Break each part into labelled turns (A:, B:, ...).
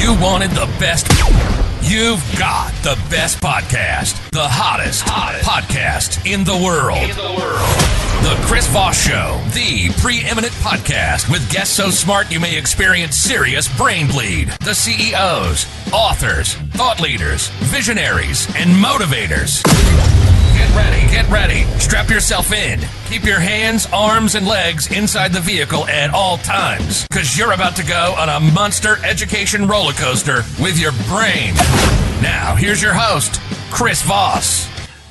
A: You wanted the best. You've got the best podcast. The hottest podcast in the world. The Chris Voss Show, the preeminent podcast with guests so smart you may experience serious brain bleed. The CEOs, authors, thought leaders, visionaries, and motivators. Get ready. Strap yourself in. Keep your hands, arms, and legs inside the vehicle at all times, because you're about to go on a monster education roller coaster with your brain. Now, here's your host, Chris Voss.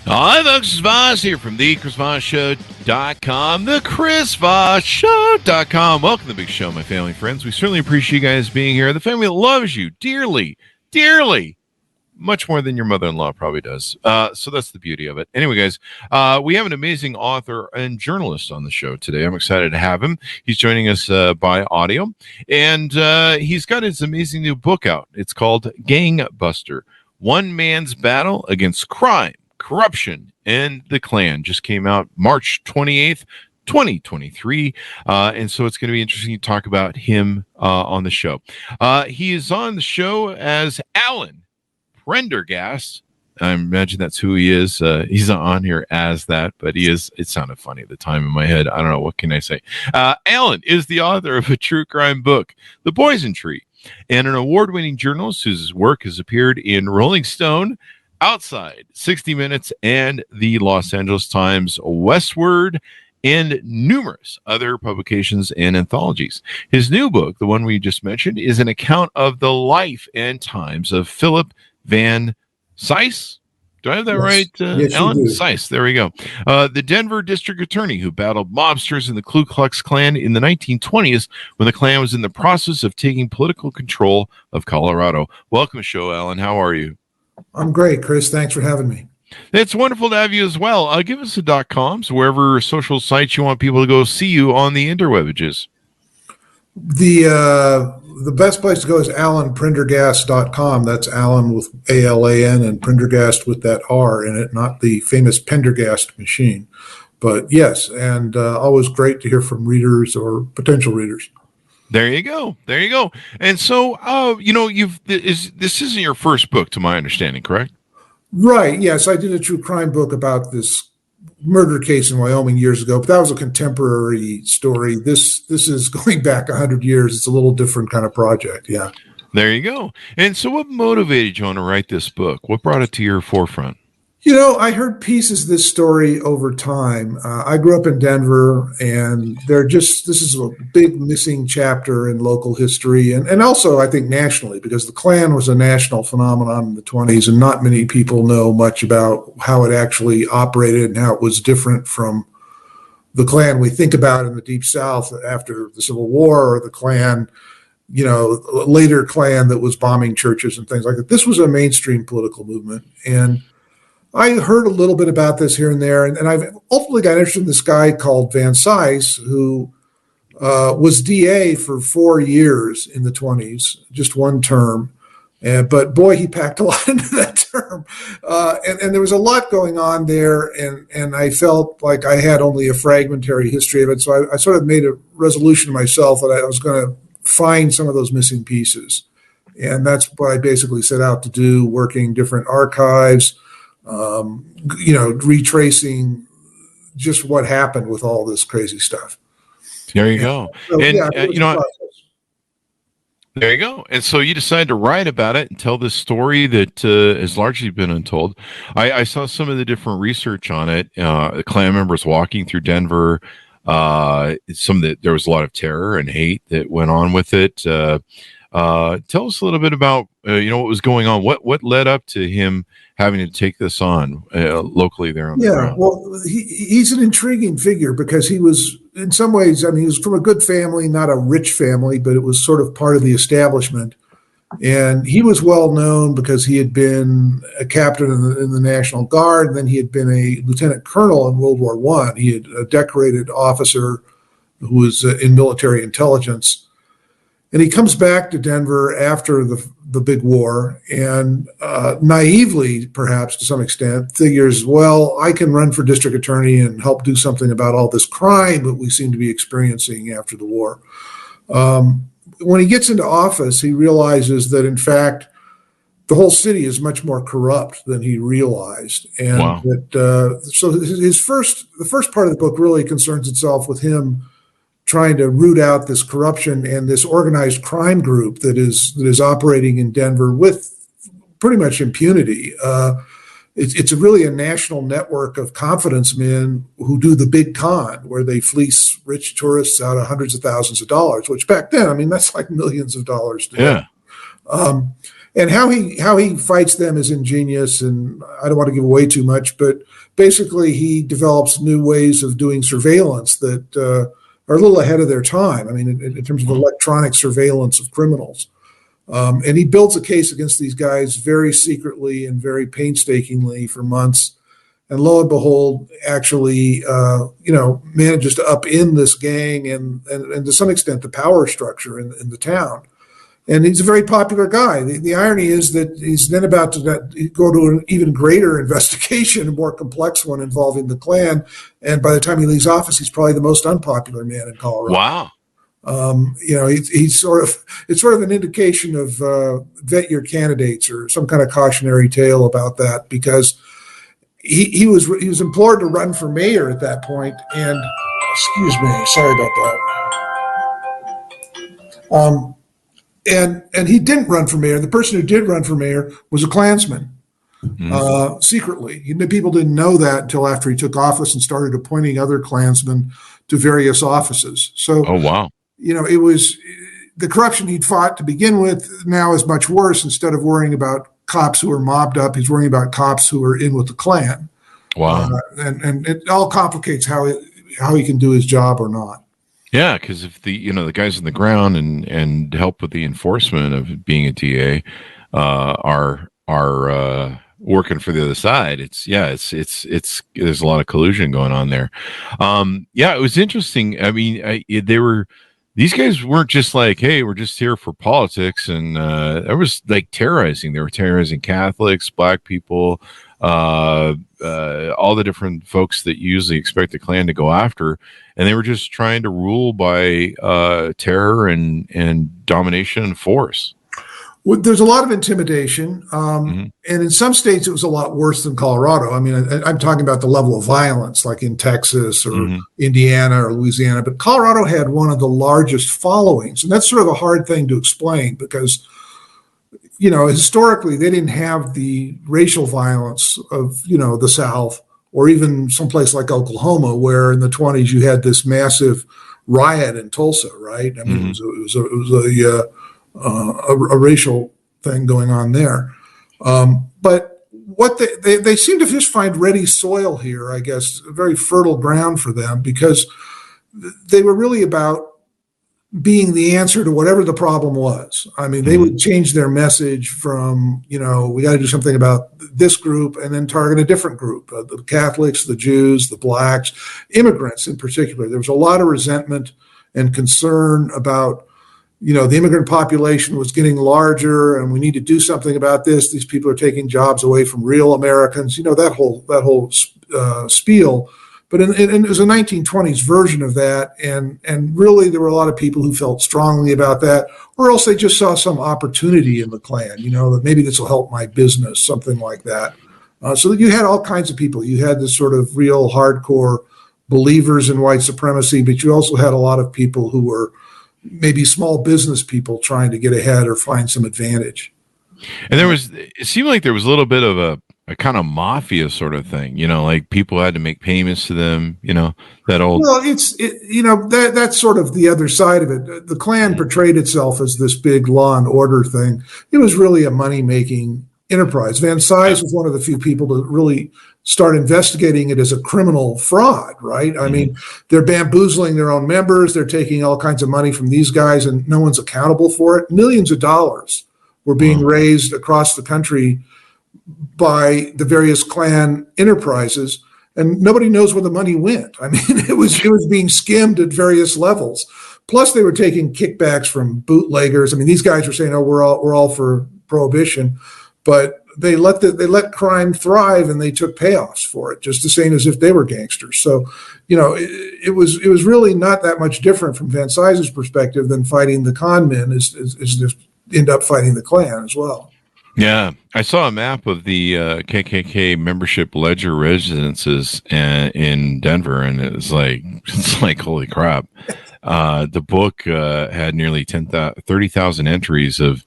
B: Hi, folks. It's Voss here from the ChrisVossShow.com, the ChrisVossShow.com. Welcome to the big show, my family friends. We certainly appreciate you guys being here. The family that loves you dearly, much more than your mother-in-law probably does. So that's the beauty of it. Anyway, guys, we have an amazing author and journalist on the show today. I'm excited to have him. He's joining us by audio, and he's got his amazing new book out. It's called Gangbuster, One Man's Battle Against Crime, Corruption, and the Klan. Just came out March 28th, 2023. And so it's going to be interesting to talk about him on the show. He is on the show as Alan Prendergast. I imagine that's who he is. He's not on here as that, but he is. It sounded funny at the time in my head. I don't know. What can I say? Alan is the author of a true crime book, The Poison Tree, and an award-winning journalist whose work has appeared in Rolling Stone, Outside, 60 Minutes, and the Los Angeles Times, Westward, and numerous other publications and anthologies. His new book, the one we just mentioned, is an account of the life and times of Philip Van Cise. Do I have that right,
C: yes,
B: Alan? Cise, there we go. The Denver district attorney who battled mobsters in the Ku Klux Klan in the 1920s when the Klan was in the process of taking political control of Colorado. Welcome to the show, Alan. How are you?
C: I'm great, Chris. Thanks for having me.
B: It's wonderful to have you as well. Give us the .coms, wherever social sites you want people to go see you on the interwebages.
C: The best place to go is alanprendergast.com. That's Alan with A-L-A-N and Prendergast with that R in it, not the famous Pendergast machine. But yes, and always great to hear from readers or potential readers.
B: There you go. And so, this isn't your first book, to my understanding, correct?
C: Right. Yes, I did a true crime book about this murder case in Wyoming years ago, but that was a contemporary story. This is going back 100 years. It's a little different kind of project. Yeah.
B: There you go. And so what motivated you on to write this book? What brought it to your forefront?
C: I heard pieces of this story over time. I grew up in Denver, and this is a big missing chapter in local history, and also I think nationally, because the Klan was a national phenomenon in the 1920s, and not many people know much about how it actually operated and how it was different from the Klan we think about in the Deep South after the Civil War, or the Klan, later Klan that was bombing churches and things like that. This was a mainstream political movement, and I heard a little bit about this here and there, and I've ultimately got interested in this guy called Van Cise, who was DA for 4 years in the 1920s, just one term. But boy, he packed a lot into that term. And there was a lot going on there, and I felt like I had only a fragmentary history of it. So I sort of made a resolution to myself that I was going to find some of those missing pieces. And that's what I basically set out to do, working different archives, retracing just what happened with all this crazy stuff.
B: There you go.
C: So,
B: and,
C: there
B: you go. And so you decided to write about it and tell this story that has largely been untold. I saw some of the different research on it. The Klan members walking through Denver. There was a lot of terror and hate that went on with it. Tell us a little bit about what was going on. What led up to him having to take this on locally there on the ground?
C: Well, he's an intriguing figure because he was, in some ways, he was from a good family, not a rich family, but it was sort of part of the establishment. And he was well known because he had been a captain in the National Guard, and then he had been a lieutenant colonel in World War I. He had a decorated officer who was in military intelligence. And he comes back to Denver after the big war and naively, perhaps to some extent, figures, well, I can run for district attorney and help do something about all this crime that we seem to be experiencing after the war. when he gets into office, he realizes that, in fact, the whole city is much more corrupt than he realized. And
B: Wow.
C: so the first part of the book really concerns itself with him trying to root out this corruption and this organized crime group that is operating in Denver with pretty much impunity. It's really a national network of confidence men who do the big con, where they fleece rich tourists out of hundreds of thousands of dollars, which back then, I mean, that's like millions of dollars today.
B: Yeah.
C: And how he fights them is ingenious, and I don't want to give away too much, but basically he develops new ways of doing surveillance that are a little ahead of their time. I mean, in terms of electronic surveillance of criminals. And he builds a case against these guys very secretly and very painstakingly for months. And lo and behold, actually, manages to upend this gang and to some extent the power structure in the town. And he's a very popular guy. The irony is that he's then about to go to an even greater investigation, a more complex one involving the Klan. And by the time he leaves office, he's probably the most unpopular man in Colorado.
B: Wow.
C: It's sort of an indication of vet your candidates, or some kind of cautionary tale about that, because he was implored to run for mayor at that point. And excuse me, sorry about that. And he didn't run for mayor. The person who did run for mayor was a Klansman, secretly. People didn't know that until after he took office and started appointing other Klansmen to various offices. So,
B: oh, wow.
C: It was the corruption he'd fought to begin with now is much worse. Instead of worrying about cops who are mobbed up, he's worrying about cops who are in with the Klan.
B: Wow.
C: And it all complicates how he can do his job or not.
B: Yeah, because if the guys on the ground and help with the enforcement of being a DA are working for the other side, it's there's a lot of collusion going on there. It was interesting. I mean, these guys weren't just like, hey, we're just here for politics, and it was like terrorizing. They were terrorizing Catholics, Black people, all the different folks that you usually expect the Klan to go after. And they were just trying to rule by terror and domination and force.
C: Well, there's a lot of intimidation. And in some states, it was a lot worse than Colorado. I mean, I'm talking about the level of violence, like in Texas or Indiana or Louisiana. But Colorado had one of the largest followings. And that's sort of a hard thing to explain because, historically, they didn't have the racial violence of, the South, or even someplace like Oklahoma, where in the 1920s you had this massive riot in Tulsa, right? I mean, it was a racial thing going on there. But what they seem to just find ready soil here, I guess, very fertile ground for them, because they were really about being the answer to whatever the problem was. I mean, they would change their message from, we got to do something about this group, and then target a different group, the Catholics, the Jews, the Blacks, immigrants in particular. There was a lot of resentment and concern about, the immigrant population was getting larger and we need to do something about this. These people are taking jobs away from real Americans, that whole spiel. But it was a 1920s version of that, and really there were a lot of people who felt strongly about that, or else they just saw some opportunity in the Klan, that maybe this will help my business, something like that. So you had all kinds of people. You had this sort of real hardcore believers in white supremacy, but you also had a lot of people who were maybe small business people trying to get ahead or find some advantage.
B: And it seemed like there was a little bit of a kind of mafia sort of thing, like people had to make payments to them, that old.
C: Well, that's sort of the other side of it. The Klan portrayed itself as this big law and order thing. It was really a money-making enterprise. Van Cise was one of the few people to really start investigating it as a criminal fraud, right? I mean, they're bamboozling their own members. They're taking all kinds of money from these guys, and no one's accountable for it. Millions of dollars were being raised across the country by the various Klan enterprises, and nobody knows where the money went. I mean, it was being skimmed at various levels. Plus, they were taking kickbacks from bootleggers. I mean, these guys were saying, "Oh, we're all for prohibition," but they let crime thrive, and they took payoffs for it, just the same as if they were gangsters. So, it was really not that much different from Van Cise's perspective than fighting the con men is just end up fighting the Klan as well.
B: Yeah, I saw a map of the KKK membership ledger residences in Denver, and it's like holy crap. The book had nearly 30,000 entries of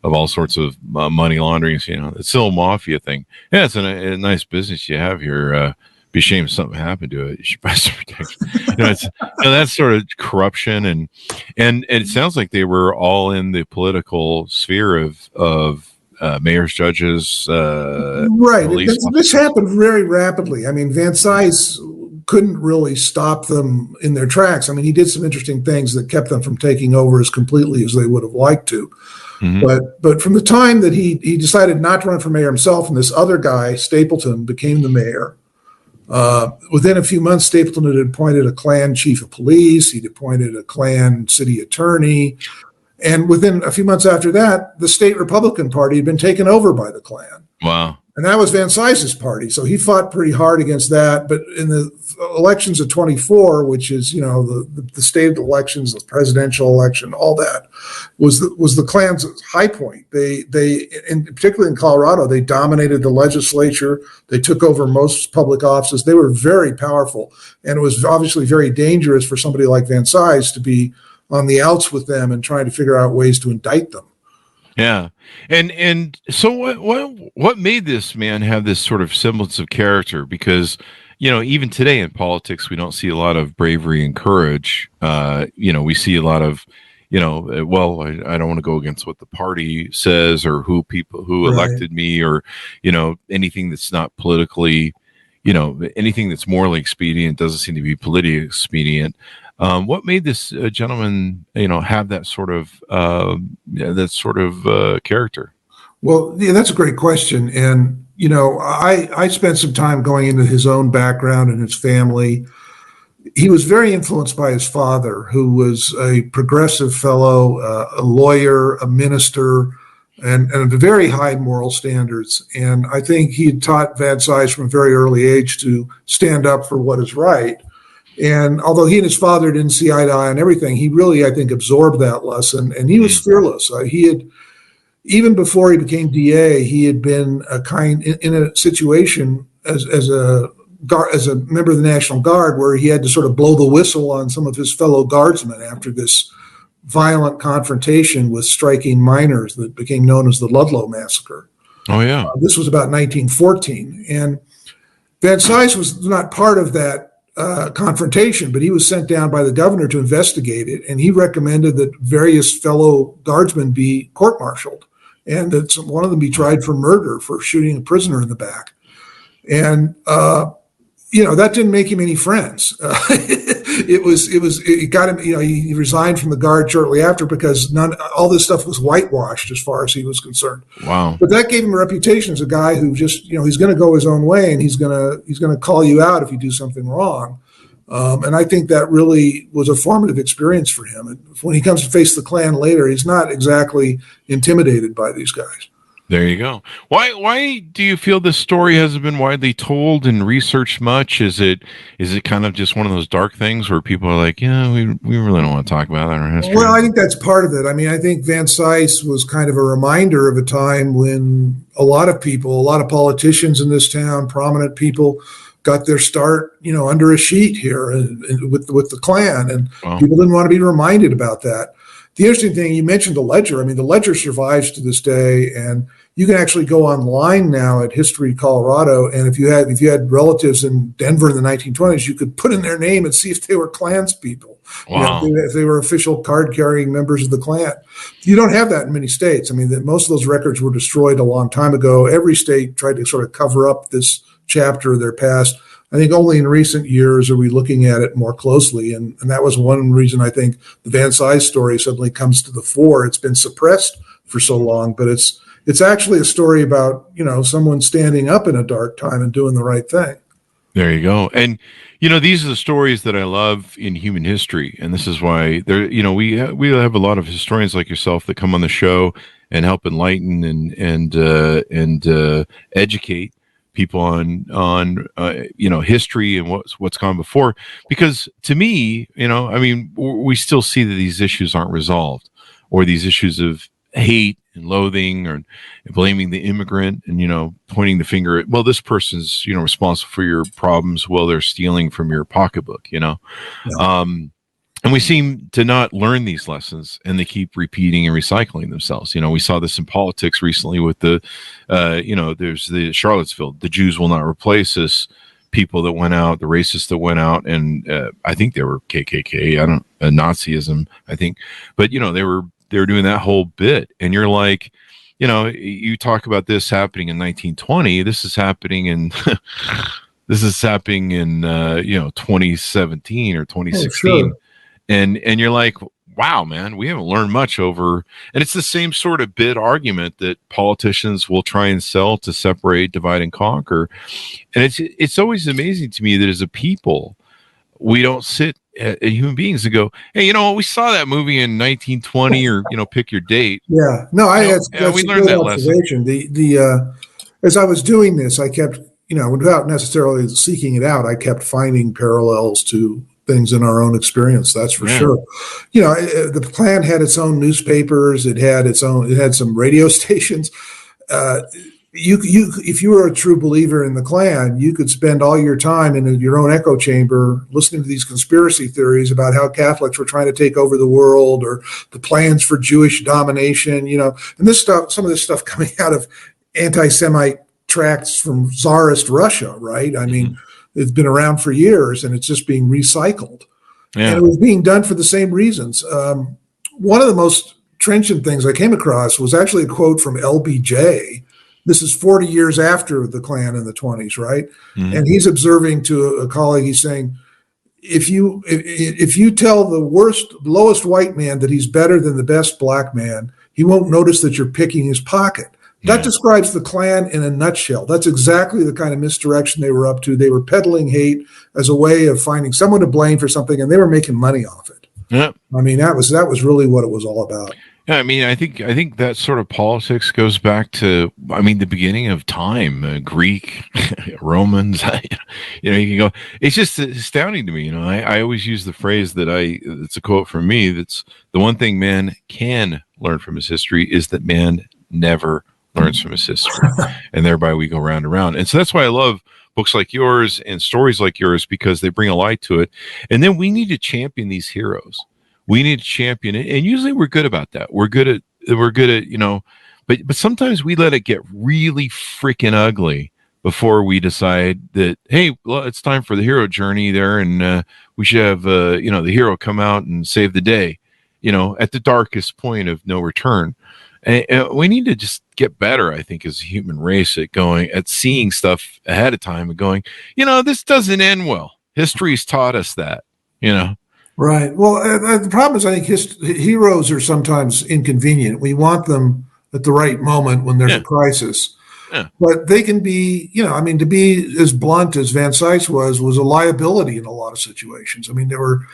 B: all sorts of money laundering. It's still a mafia thing. Yeah, it's a nice business you have here. Be ashamed if something happened to it. You should buy some protection. It's that sort of corruption, and it sounds like they were all in the political sphere of mayors, judges,
C: right. This happened very rapidly. I mean, Van Cise couldn't really stop them in their tracks. I mean, he did some interesting things that kept them from taking over as completely as they would have liked to. Mm-hmm. But from the time that he decided not to run for mayor himself, and this other guy, Stapleton, became the mayor, within a few months, Stapleton had appointed a Klan chief of police. He'd appointed a Klan city attorney. And within a few months after that, the state Republican Party had been taken over by the Klan.
B: Wow.
C: And that was Van Cise's party. So he fought pretty hard against that. But in the elections of 24, which is, the state elections, the presidential election, all that was the Klan's high point. They particularly in Colorado, they dominated the legislature. They took over most public offices. They were very powerful. And it was obviously very dangerous for somebody like Van Cise to be on the outs with them and trying to figure out ways to indict them.
B: Yeah. And so what made this man have this sort of semblance of character? Because, even today in politics, we don't see a lot of bravery and courage. We see a lot of, I don't want to go against what the party says or who elected me or, anything that's not politically, anything that's morally expedient doesn't seem to be politically expedient. What made this gentleman, have that sort of character?
C: Well, yeah, that's a great question. And, I spent some time going into his own background and his family. He was very influenced by his father, who was a progressive fellow, a lawyer, a minister, and very high moral standards. And I think he had taught Van Cise from a very early age to stand up for what is right. And although he and his father didn't see eye to eye on everything, he really, I think, absorbed that lesson. And he was fearless. He had, even before he became DA, he had been in a situation as a member of the National Guard where he had to sort of blow the whistle on some of his fellow guardsmen after this violent confrontation with striking miners that became known as the Ludlow Massacre.
B: Oh, yeah.
C: This was about 1914. And Van Cise was not part of that confrontation, but he was sent down by the governor to investigate it, and he recommended that various fellow guardsmen be court-martialed and that one of them be tried for murder for shooting a prisoner in the back. And that didn't make him any friends. It got him. He resigned from the Guard shortly after because all this stuff was whitewashed as far as he was concerned.
B: Wow!
C: But that gave him a reputation as a guy who just, he's going to go his own way and he's going to call you out if you do something wrong. And I think that really was a formative experience for him. And when he comes to face the Klan later, he's not exactly intimidated by these guys.
B: There you go. Why do you feel this story hasn't been widely told and researched much? Is it kind of just one of those dark things where people are like, we really don't want to talk about that in our history?
C: Well, I think that's part of it. I mean, I think Van Cise was kind of a reminder of a time when a lot of politicians in this town, prominent people, got their start, under a sheet here with the Klan, and people didn't want to be reminded about that. The interesting thing, you mentioned the ledger. I mean, the ledger survives to this day, and you can actually go online now at History Colorado, and if you had relatives in Denver in the 1920s, you could put in their name and see if they were Klans people.
B: Wow.
C: If they were official card-carrying members of the Klan. You don't have that in many states. I mean, most of those records were destroyed a long time ago. Every state tried to sort of cover up this chapter of their past. I think only in recent years are we looking at it more closely. And that was one reason I think the Van Cise story suddenly comes to the fore. It's been suppressed for so long, but it's actually a story about, someone standing up in a dark time and doing the right thing.
B: There you go. And, these are the stories that I love in human history. And this is why we have a lot of historians like yourself that come on the show and help enlighten and educate people on history and what's gone before. Because to me, I mean, we still see that these issues aren't resolved, or these issues of hate and loathing, or blaming the immigrant, and pointing the finger at, well, this person's responsible for your problems, well, they're stealing from your pocketbook.
C: Yeah.
B: And we seem to not learn these lessons, and they keep repeating and recycling themselves. We saw this in politics recently with the there's the Charlottesville, the Jews will not replace us people that went out, the racists that went out, and I think they were KKK, Nazism, I think, but they were doing that whole bit. And you're like, you talk about this happening in 1920, this is happening in 2017 or 2016.
C: Oh, sure.
B: And you're like, wow, man, we haven't learned much over. And it's the same sort of bit argument that politicians will try and sell to separate, divide, and conquer. And it's always amazing to me that as a people, we don't sit at human beings and go, hey, we saw that movie in 1920, or pick your date.
C: Yeah, no, that's
B: we
C: a
B: learned
C: good
B: that
C: observation.
B: lesson.
C: As I was doing this, I kept, without necessarily seeking it out, I kept finding parallels to things in our own experience. That's for sure. The Klan had its own newspapers. It had some radio stations. If you were a true believer in the Klan, you could spend all your time in your own echo chamber listening to these conspiracy theories about how Catholics were trying to take over the world, or the plans for Jewish domination, and this stuff, some of this stuff coming out of anti-Semite tracts from Tsarist Russia, right? I mean, it's been around for years, and it's just being recycled. Yeah. And it was being done for the same reasons. One of the most trenchant things I came across was actually a quote from LBJ. This is 40 years after the Klan in the 20s, right? Mm-hmm. And he's observing to a colleague, he's saying, if you tell the lowest white man that he's better than the best black man, he won't notice that you're picking his pocket. That describes the Klan in a nutshell. That's exactly the kind of misdirection they were up to. They were peddling hate as a way of finding someone to blame for something, and they were making money off it. Yeah. I mean, that was really what it was all about.
B: Yeah, I mean, I think that sort of politics goes back to, the beginning of time, Greek, Romans. You can go. It's just astounding to me. I always use the phrase it's a quote from me. That's the one thing man can learn from his history is that man never learns from his history, and thereby we go round and round. And so that's why I love books like yours and stories like yours, because they bring a light to it. And then we need to champion these heroes. We need to champion it, and usually we're good about that. We're good at but sometimes we let it get really freaking ugly before we decide that, hey, well, it's time for the hero journey there, and we should have the hero come out and save the day, at the darkest point of no return. And we need to just get better, I think, as a human race at seeing stuff ahead of time and going, this doesn't end well. History's taught us that,
C: Right. Well, the problem is, I think heroes are sometimes inconvenient. We want them at the right moment when there's a crisis. Yeah. But they can be, to be as blunt as Van Cise was a liability in a lot of situations. I mean, there were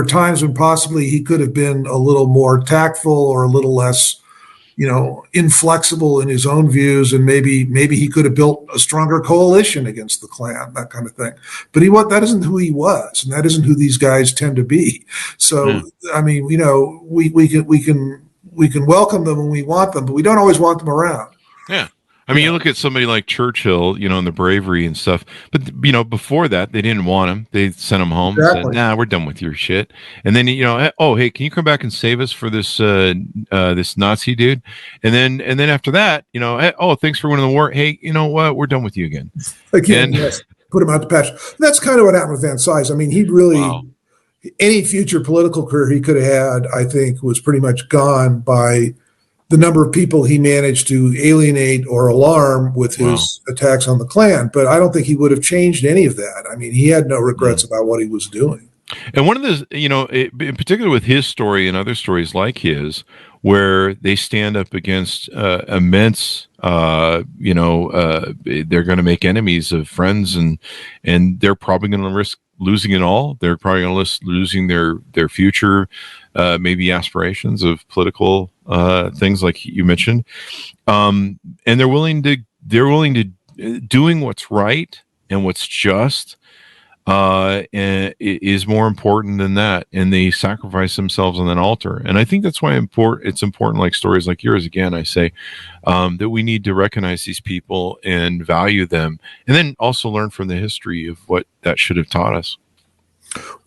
C: times when possibly he could have been a little more tactful or a little less, inflexible in his own views, and maybe he could have built a stronger coalition against the Klan, that kind of thing. But that isn't who he was, and that isn't who these guys tend to be. So, I mean, we can welcome them when we want them, but we don't always want them around.
B: Yeah. I mean, you look at somebody like Churchill, and the bravery and stuff. But, before that, they didn't want him. They sent him home. Exactly. And said, nah, we're done with your shit. And then, oh, hey, can you come back and save us for this this Nazi dude? And then after that, hey, oh, thanks for winning the war. Hey, you know what? We're done with you again.
C: Again, yes. Put him out to pasture. That's kind of what happened with Van Cise. I mean, he really, any future political career he could have had, I think, was pretty much gone by the number of people he managed to alienate or alarm with his attacks on the Klan. But I don't think he would have changed any of that. I mean, he had no regrets about what he was doing.
B: And one of the, in particular with his story and other stories like his, where they stand up against immense, they're going to make enemies of friends, and they're probably going to risk losing it all. They're probably going to risk losing their future, maybe aspirations of political things like you mentioned, and they're willing to doing what's right and what's just and is more important than that, and they sacrifice themselves on that altar. And I think that's why it's important, like stories like yours, again, I say, that we need to recognize these people and value them, and then also learn from the history of what that should have taught us.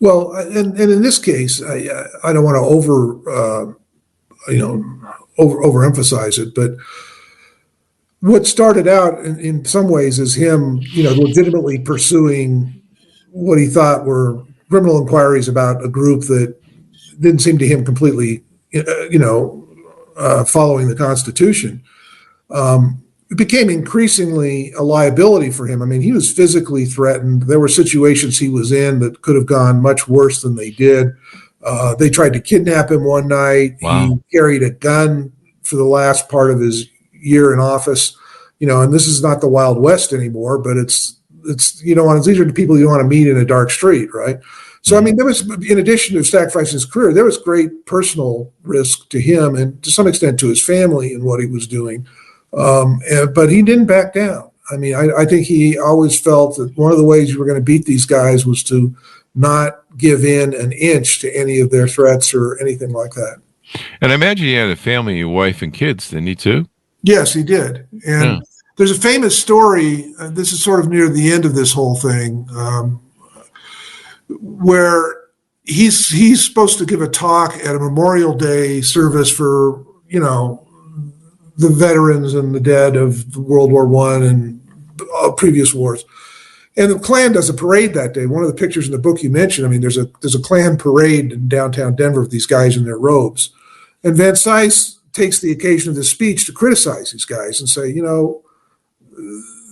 C: Well, and in this case, I don't want to overemphasize it, but what started out in some ways as him, legitimately pursuing what he thought were criminal inquiries about a group that didn't seem to him completely, following the Constitution. It became increasingly a liability for him. I mean, he was physically threatened. There were situations he was in that could have gone much worse than they did. They tried to kidnap him one night.
B: Wow.
C: He carried a gun for the last part of his year in office, and this is not the Wild West anymore, but it's these are the people you don't want to meet in a dark street, right? So, I mean, there was, in addition to sacrificing his career, there was great personal risk to him and to some extent to his family in what he was doing. But he didn't back down. I mean, I think he always felt that one of the ways you were going to beat these guys was to not give in an inch to any of their threats or anything like that.
B: And I imagine he had a family, a wife and kids, didn't he too?
C: Yes, he did. And there's a famous story, this is sort of near the end of this whole thing, where he's supposed to give a talk at a Memorial Day service for, the veterans and the dead of World War I and previous wars. And the Klan does a parade that day. One of the pictures in the book you mentioned, I mean, there's a Klan parade in downtown Denver with these guys in their robes. And Van Cise takes the occasion of this speech to criticize these guys and say,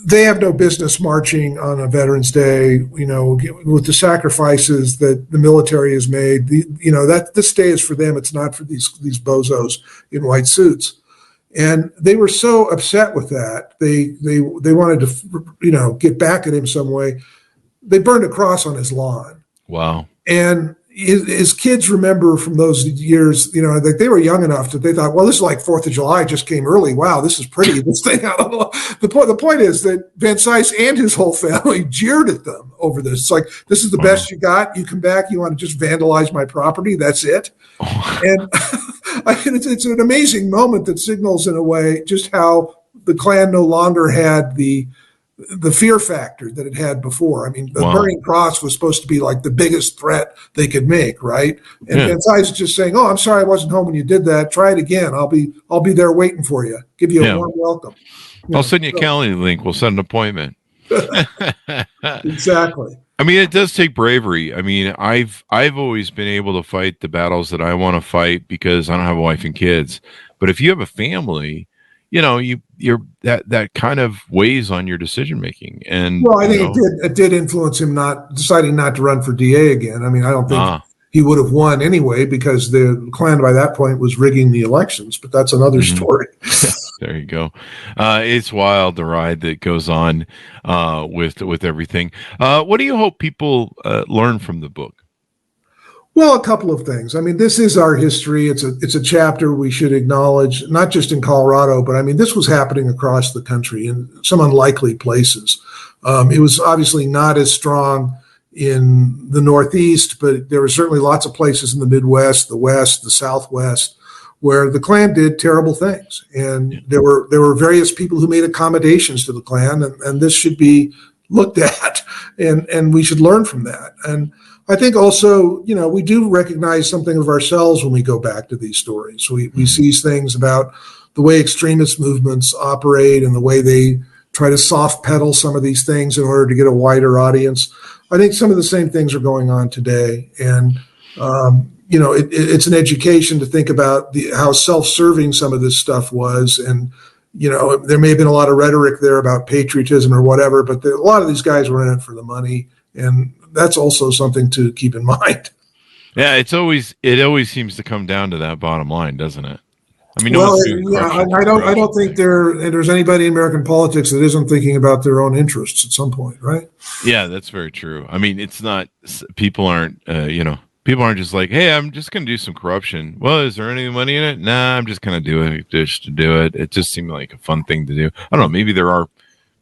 C: they have no business marching on a Veterans Day, with the sacrifices that the military has made. That this day is for them. It's not for these bozos in white suits. And they were so upset with that. They wanted to, get back at him some way. They burned a cross on his lawn.
B: Wow. And
C: his kids remember from those years, that they were young enough that they thought, well, this is like 4th of July, just came early. Wow, this is pretty. This thing, I don't know. The point is that Van Cise and his whole family jeered at them over this. It's like, this is the best you got. You come back, you want to just vandalize my property. That's it. And it's an amazing moment that signals in a way just how the Klan no longer had the fear factor that it had before. I mean, the burning cross was supposed to be like the biggest threat they could make, right? And Van Cise is just saying, "Oh, I'm sorry I wasn't home when you did that. Try it again. I'll be there waiting for you. Give you a warm welcome."
B: I'll send you a calendar link. We'll set an appointment.
C: Exactly.
B: I mean, it does take bravery. I mean, I've always been able to fight the battles that I want to fight because I don't have a wife and kids. But if you have a family, you're that kind of weighs on your decision making. And
C: I think it did influence him deciding not to run for DA again. I mean, I don't think he would have won anyway because the Klan by that point was rigging the elections. But that's another story.
B: There you go. It's wild, the ride that goes on with everything. What do you hope people learn from the book?
C: Well, a couple of things. I mean, this is our history. It's a chapter we should acknowledge, not just in Colorado, but I mean, this was happening across the country in some unlikely places. It was obviously not as strong in the Northeast, but there were certainly lots of places in the Midwest, the West, the Southwest, where the Klan did terrible things. And there were various people who made accommodations to the Klan, and this should be looked at, and we should learn from that. And I think also, we do recognize something of ourselves when we go back to these stories. We see things about the way extremist movements operate and the way they try to soft pedal some of these things in order to get a wider audience. I think some of the same things are going on today. And, it's an education to think about how self-serving some of this stuff was. And, there may have been a lot of rhetoric there about patriotism or whatever, but a lot of these guys were in it for the money. And that's also something to keep in mind.
B: Yeah, it always seems to come down to that bottom line, doesn't it? I mean,
C: I don't think there's anybody in American politics that isn't thinking about their own interests at some point, right?
B: Yeah, that's very true. I mean, it's not, people aren't, People aren't just like, hey, I'm just going to do some corruption. Well, is there any money in it? Nah, I'm just going to do it just to do it. It just seemed like a fun thing to do. I don't know. Maybe there are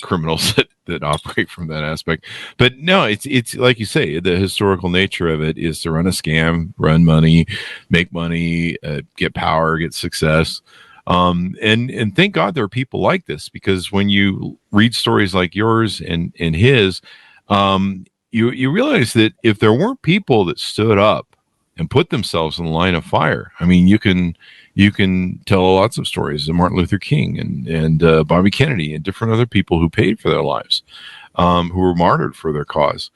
B: criminals that operate from that aspect, but no, it's like you say, the historical nature of it is to run a scam, run money, make money, get power, get success. And thank God there are people like this, because when you read stories like yours and his, you realize that if there weren't people that stood up and put themselves in the line of fire, I mean, you can tell lots of stories of Martin Luther King and Bobby Kennedy and different other people who paid for their lives, who were martyred for their cause.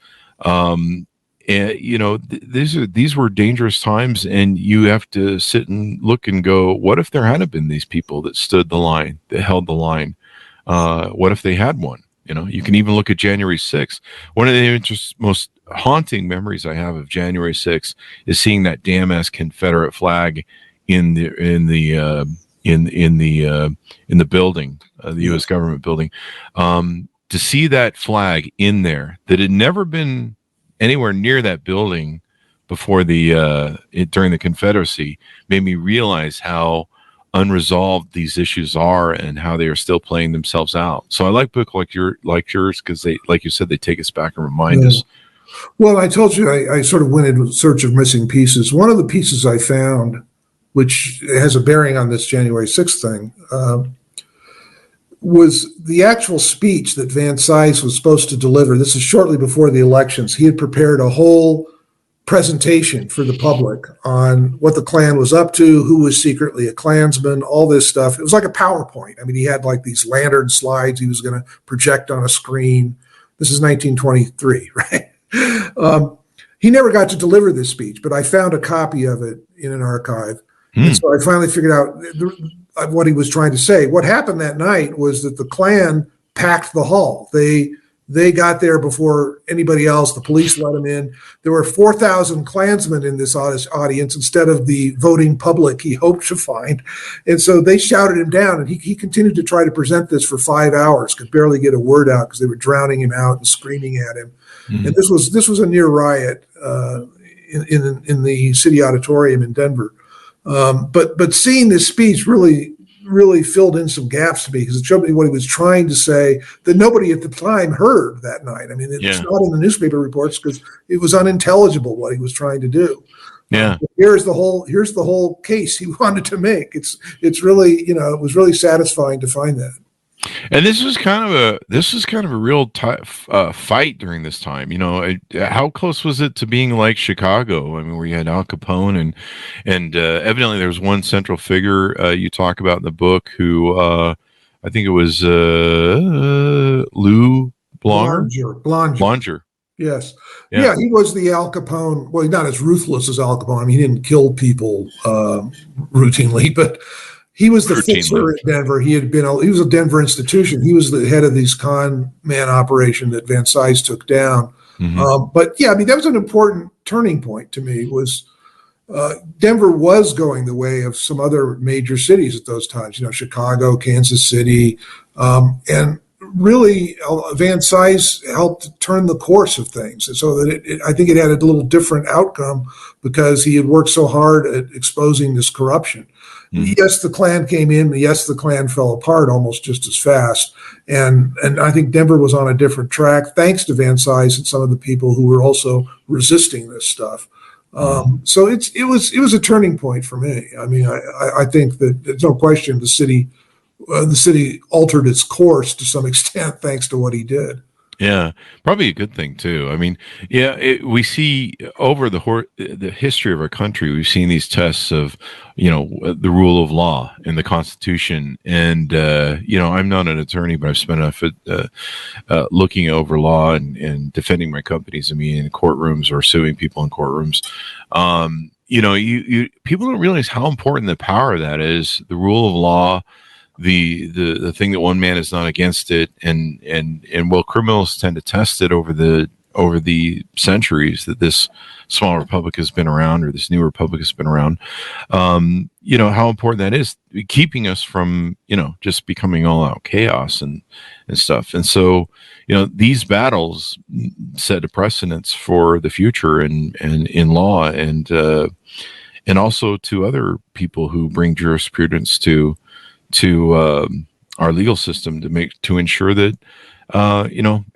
B: And these were dangerous times, and you have to sit and look and go, what if there hadn't been these people that stood the line, that held the line? What if they had one? You can even look at January 6th. One of the most haunting memories I have of January 6th is seeing that damn ass Confederate flag in the building, the U.S. government building. To see that flag in there that had never been anywhere near that building before during the Confederacy made me realize how unresolved these issues are and how they are still playing themselves out. So I like books like yours because they, like you said, they take us back and remind us.
C: Well, I told you I sort of went in search of missing pieces. One of the pieces I found, which has a bearing on this January 6th thing, was the actual speech that Van Cise was supposed to deliver. This is shortly before the elections. He had prepared a whole presentation for the public on what the Klan was up to, who was secretly a Klansman, all this stuff. It was like a PowerPoint. I mean, he had like these lantern slides he was going to project on a screen. This is 1923, right? He never got to deliver this speech, but I found a copy of it in an archive. And so I finally figured out what he was trying to say. What happened that night was that the Klan packed the hall. They got there before anybody else. The police let them in. There were 4,000 Klansmen in this audience instead of the voting public he hoped to find. And so they shouted him down, and he continued to try to present this for 5 hours, could barely get a word out because they were drowning him out and screaming at him. Mm-hmm. And this was a near riot in the city auditorium in Denver. But seeing this speech really filled in some gaps to me, because it showed me what he was trying to say that nobody at the time heard that night. I mean, it's not in the newspaper reports because it was unintelligible what he was trying to do. Yeah. Here's the whole case he wanted to make. It's really, it was really satisfying to find that.
B: And this was kind of a real fight during this time. How close was it to being like Chicago? I mean, where you had Al Capone and evidently there was one central figure you talk about in the book who I think it was Lou Blanger.
C: Yes. Yeah, he was the Al Capone. Well, not as ruthless as Al Capone. I mean, he didn't kill people routinely, but he was the fixer in Denver. He was a Denver institution. He was the head of these con man operation that Van Cise took down. Mm-hmm. But yeah, I mean, that was an important turning point to me. Was Denver was going the way of some other major cities at those times, Chicago, Kansas City. And really, Van Cise helped turn the course of things. And so that I think it had a little different outcome because he had worked so hard at exposing this corruption. Mm-hmm. Yes, the Klan came in. Yes, the Klan fell apart almost just as fast. And I think Denver was on a different track, thanks to Van Cise and some of the people who were also resisting this stuff. So it was a turning point for me. I mean, I think that there's no question the city altered its course to some extent thanks to what he did.
B: Yeah, probably a good thing too. I mean, we see over the history of our country, we've seen these tests of, the rule of law and the Constitution. And I'm not an attorney, but I've spent enough looking over law and defending my companies. I mean, in courtrooms or suing people in courtrooms. People don't realize how important the power of that is. The rule of law. The thing that one man is not against it, and criminals tend to test it over the over the centuries that this small republic has been around, or this new republic has been around, how important that is, keeping us from, just becoming all out chaos and stuff. And so, these battles set a precedence for the future and in law and also to other people who bring jurisprudence to our legal system to ensure that,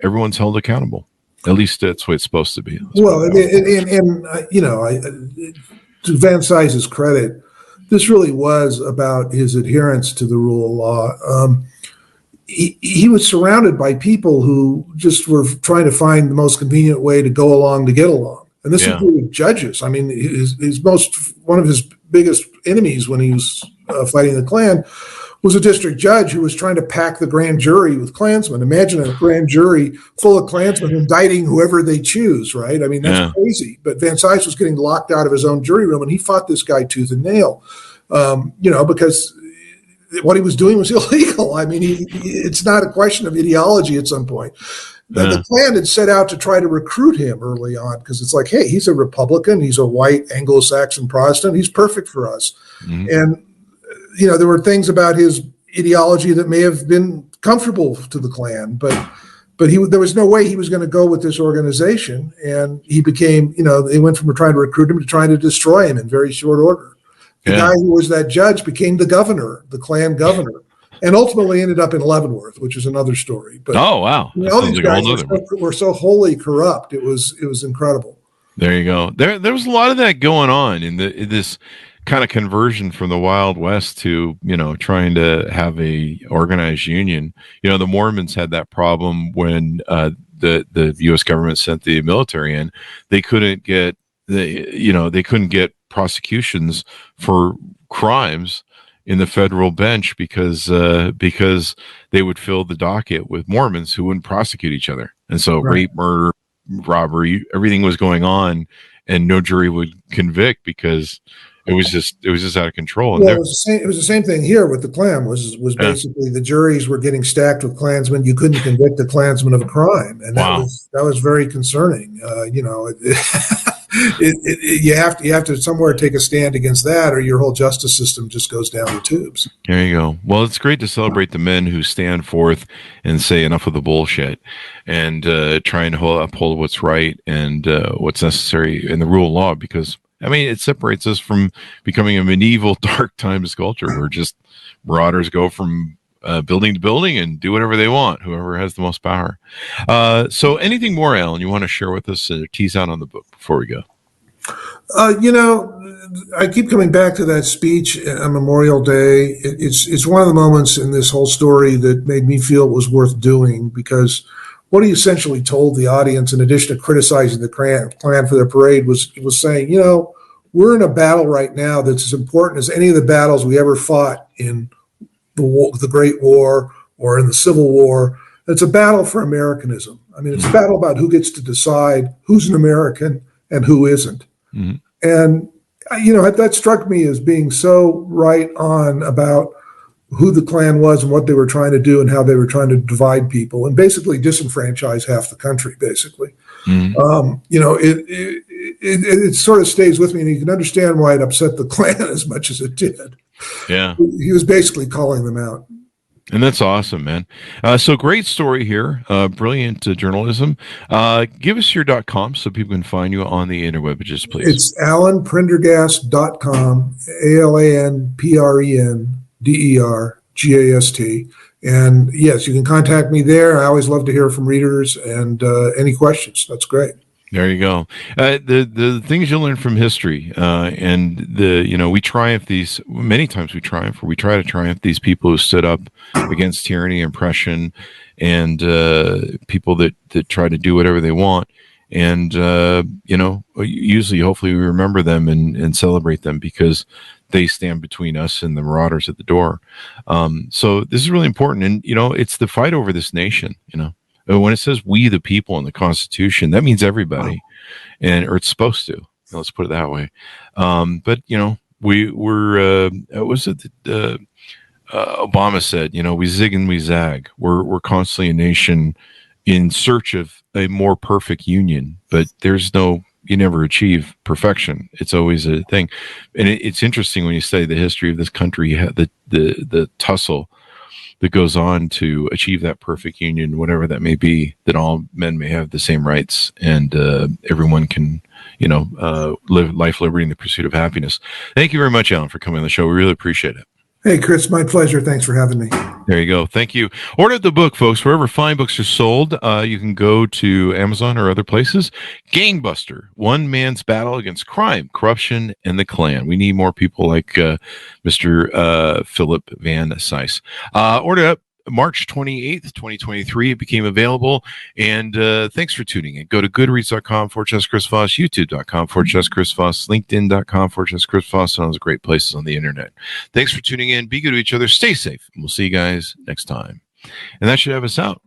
B: everyone's held accountable. At least that's what it's supposed to be.
C: Well, to Van Cise's credit, this really was about his adherence to the rule of law. He was surrounded by people who just were trying to find the most convenient way to go along to get along. And this included judges. I mean, one of his biggest enemies when he was fighting the Klan was a district judge who was trying to pack the grand jury with Klansmen. Imagine a grand jury full of Klansmen indicting whoever they choose, right? I mean, that's crazy. But Van Cise was getting locked out of his own jury room, and he fought this guy tooth and nail, because what he was doing was illegal. I mean, it's not a question of ideology at some point. The Klan had set out to try to recruit him early on because it's like, hey, he's a Republican. He's a white Anglo-Saxon Protestant. He's perfect for us. Mm-hmm. And there were things about his ideology that may have been comfortable to the Klan, but there was no way he was going to go with this organization. And he became, they went from trying to recruit him to trying to destroy him in very short order. The guy who was that judge became the governor, the Klan governor, and ultimately ended up in Leavenworth, which is another story. But
B: oh wow,
C: all these guys were so wholly corrupt. It was incredible.
B: There you go. There was a lot of that going on in this kind of conversion from the Wild West to, trying to have a organized union. The Mormons had that problem when the U.S. government sent the military in. They couldn't get prosecutions for crimes in the federal bench because they would fill the docket with Mormons who wouldn't prosecute each other. And so rape, murder, robbery, everything was going on, and no jury would convict because it was just out of control. And
C: well, it was the same thing here with the Klan. Was basically the juries were getting stacked with Klansmen. You couldn't convict a Klansman of a crime, and that was very concerning. You have to somewhere take a stand against that, or your whole justice system just goes down the tubes.
B: There you go. Well, it's great to celebrate the men who stand forth and say enough of the bullshit and trying to uphold what's right and what's necessary in the rule of law, because it separates us from becoming a medieval dark times culture where just marauders go from building to building and do whatever they want, whoever has the most power. So anything more, Alan, you want to share with us, tease out on the book before we go?
C: I keep coming back to that speech on Memorial Day. It's one of the moments in this whole story that made me feel it was worth doing, because what he essentially told the audience, in addition to criticizing the Klan for their parade, was saying, we're in a battle right now that's as important as any of the battles we ever fought in the Great War or in the Civil War. It's a battle for Americanism. It's a battle about who gets to decide who's an American and who isn't. Mm-hmm. And, that struck me as being so right on about who the Klan was and what they were trying to do and how they were trying to divide people and basically disenfranchise half the country, basically. Mm-hmm. It sort of stays with me, and you can understand why it upset the Klan as much as it did.
B: Yeah.
C: He was basically calling them out.
B: And that's awesome, man. So great story here. Brilliant journalism. Give us your .com so people can find you on the interwebs, please.
C: It's alanprendergast.com, AlanPrendergast. And yes, you can contact me there. I always love to hear from readers and any questions. That's great.
B: There you go. The things you learn from history, and we triumph these many times. We triumph, or we try to triumph these people who stood up against tyranny, oppression, and people that try to do whatever they want. And usually, hopefully, we remember them and celebrate them because they stand between us and the marauders at the door. So this is really important, and it's the fight over this nation. When it says "we the people" in the Constitution, that means everybody, or it's supposed to. Let's put it that way. But we're Obama said, we zig and we zag. We're constantly a nation, in search of a more perfect union, but you never achieve perfection. It's always a thing. And it's interesting when you study the history of this country, the tussle that goes on to achieve that perfect union, whatever that may be, that all men may have the same rights and everyone can, live life, liberty, and the pursuit of happiness. Thank you very much, Alan, for coming on the show. We really appreciate it.
C: Hey, Chris, my pleasure. Thanks for having me.
B: There you go. Thank you. Order the book, folks. Wherever fine books are sold, you can go to Amazon or other places. Gangbuster, One Man's Battle Against Crime, Corruption, and the Klan. We need more people like Mr. Philip Van Cise. Order up March 28th, 2023. It became available. And thanks for tuning in. Go to goodreads.com/Chris Voss, youtube.com/Chris Voss, linkedin.com/Chris Voss, and all those great places on the internet. Thanks for tuning in. Be good to each other. Stay safe. And we'll see you guys next time. And that should have us out.